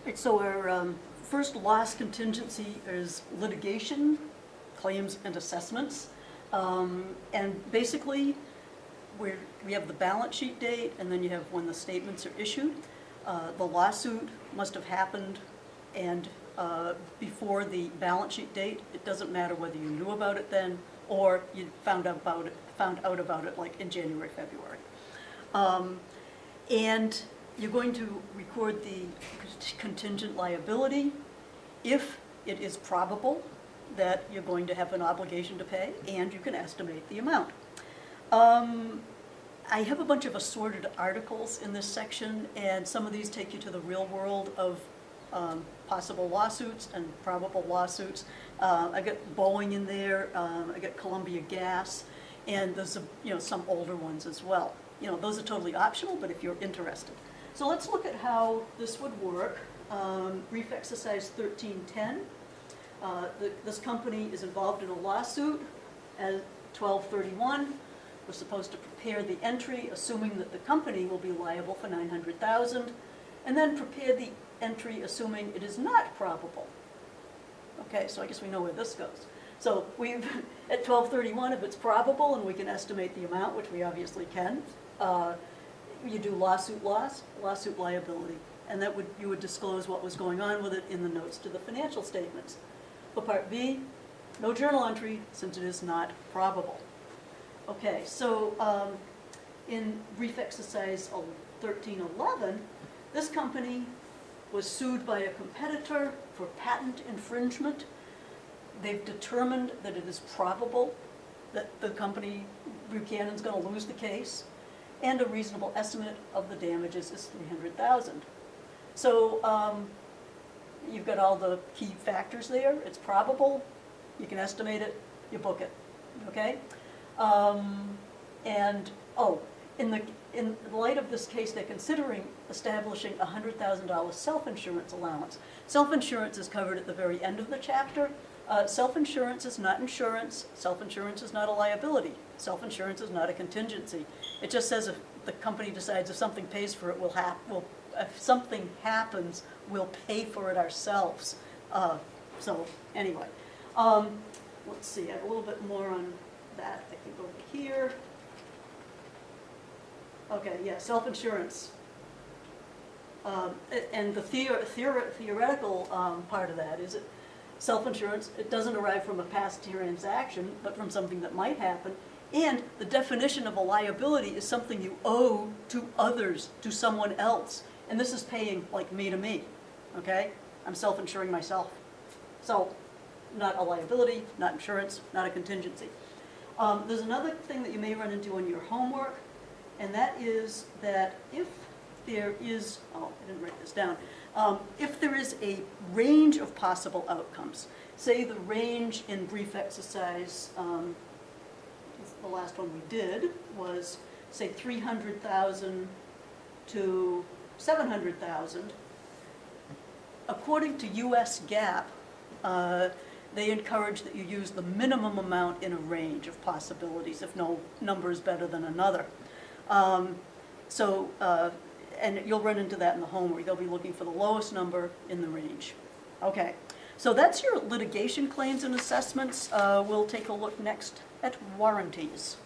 Right, so our first loss contingency is litigation, claims and assessments. And basically, we have the balance sheet date, and then you have when the statements are issued. The lawsuit must have happened and before the balance sheet date. It doesn't matter whether you knew about it then or you found out about it like in January, February. And you're going to record the contingent liability if it is probable that you're going to have an obligation to pay, and you can estimate the amount. I have a bunch of assorted articles in this section, and some of these take you to the real world of possible lawsuits and probable lawsuits. I got Boeing in there, I got Columbia Gas, and there's some older ones as well. Those are totally optional, but if you're interested. So let's look at how this would work. Brief exercise 1310. This company is involved in a lawsuit at 1231. We're supposed to prepare the entry, assuming that the company will be liable for $900,000, and then prepare the entry assuming it is not probable. Okay, so I guess we know where this goes. So we've, at 1231, if it's probable and we can estimate the amount, which we obviously can, you do lawsuit loss, lawsuit liability, and you would disclose what was going on with it in the notes to the financial statements. For Part B, no journal entry since it is not probable. Okay, so in brief exercise 1311, this company was sued by a competitor for patent infringement. They've determined that it is probable that the company, Buchanan's going to lose the case, and a reasonable estimate of the damages is $300,000. So you've got all the key factors there. It's probable, you can estimate it, you book it, okay? In light of this case, they're considering establishing a $100,000 self-insurance allowance. Self-insurance is covered at the very end of the chapter. Self-insurance is not insurance. Self-insurance is not a liability. Self-insurance is not a contingency. It just says if the company decides if something pays for it, if something happens, we'll pay for it ourselves. So anyway, let's see, I have a little bit more on that. I can go over here. Okay, yeah, self-insurance. And the theoretical part of that is self-insurance, it doesn't arrive from a past transaction, but from something that might happen. And the definition of a liability is something you owe to others, to someone else. And this is paying like me to me, okay? I'm self-insuring myself. So, not a liability, not insurance, not a contingency. There's another thing that you may run into in your homework, and that is that if there is, I didn't write this down, if there is a range of possible outcomes, say the range in brief exercise, the last one we did was, say, 300,000 to 700,000. According to U.S. GAAP, they encourage that you use the minimum amount in a range of possibilities if no number is better than another. And you'll run into that in the homework. They'll be looking for the lowest number in the range. Okay, so that's your litigation claims and assessments. We'll take a look next at warranties.